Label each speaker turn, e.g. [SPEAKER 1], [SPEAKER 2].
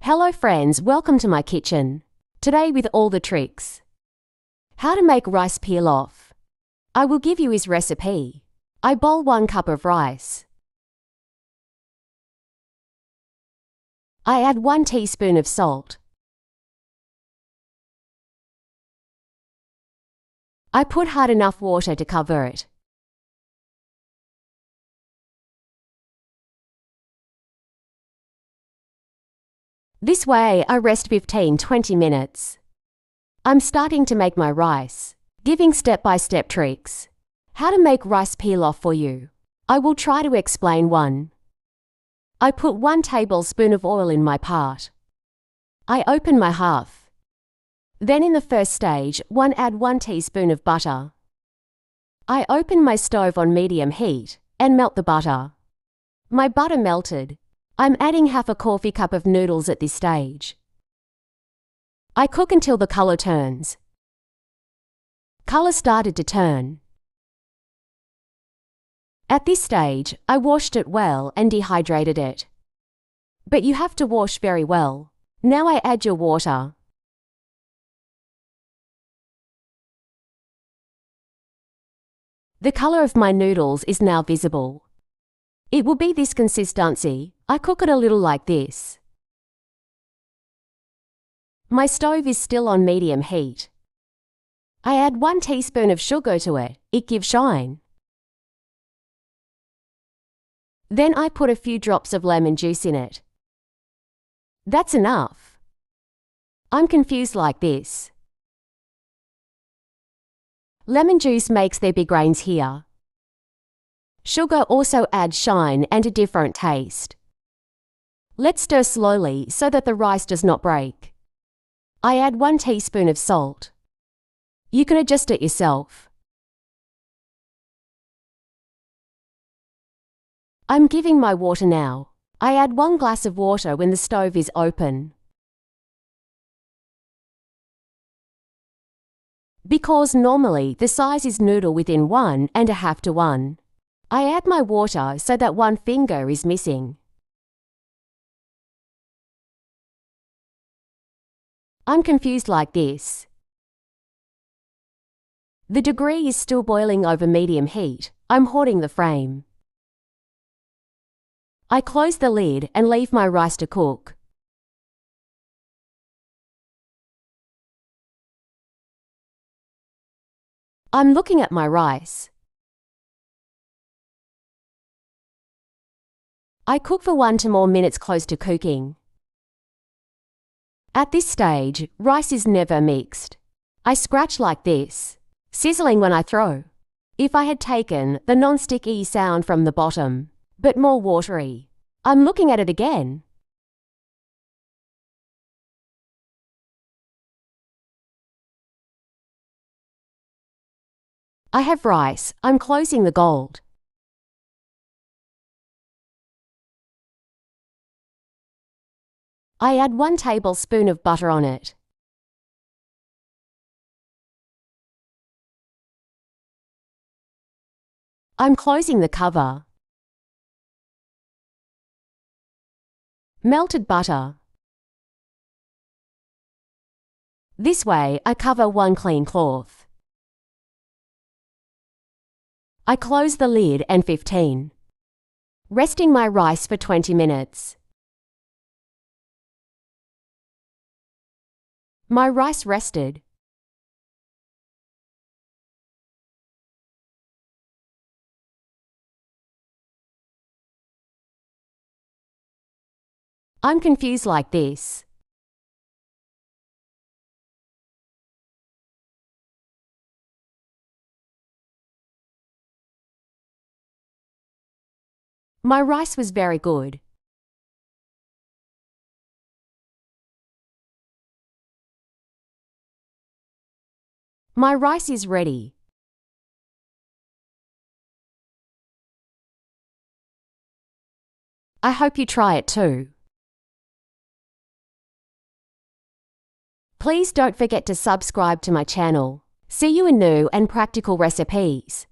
[SPEAKER 1] Hello friends, welcome to my kitchen. Today with all the tricks. How to make rice pilaf. I will give you his recipe. I boil 1 cup of rice. I add 1 teaspoon of salt. I put hard enough water to cover it. This way I rest 15-20 minutes. I'm starting to make my rice, giving step-by-step tricks. How to make rice pilaf for you. I will try to explain one. I put 1 tablespoon of oil in my pot. I open my half. Then in the first stage, add 1 teaspoon of butter. I open my stove on medium heat and melt the butter. My butter melted. I'm adding half a coffee cup of noodles at this stage. I cook until the color turns. Color started to turn. At this stage, I washed it well and dehydrated it. But you have to wash very well. Now I add your water. The color of my noodles is now visible. It will be this consistency. I cook it a little like this. My stove is still on medium heat. I add 1 teaspoon of sugar to it. It gives shine. Then I put a few drops of lemon juice in it. That's enough. I'm confused like this. Lemon juice makes there be grains here. Sugar also adds shine and a different taste. Let's stir slowly so that the rice does not break. I add 1 teaspoon of salt. You can adjust it yourself. I'm giving my water now. I add 1 glass of water when the stove is open. Because normally the size is noodle within 1½ to 1. I add my water so that 1 finger is missing. I'm confused like this. The degree is still boiling over medium heat. I'm holding the frame. I close the lid and leave my rice to cook. I'm looking at my rice. I cook for 1 to more minutes close to cooking. At this stage, rice is never mixed. I scratch like this, sizzling when I throw. If I had taken the non-sticky sound from the bottom, but more watery. I'm looking at it again. I have rice. I'm closing the gold. I add 1 tablespoon of butter on it. I'm closing the cover. Melted butter. This way, I cover 1 clean cloth. I close the lid and 15. Resting my rice for 20 minutes. My rice rested. I'm confused like this. My rice was very good. My rice is ready. I hope you try it too. Please don't forget to subscribe to my channel. See you in new and practical recipes.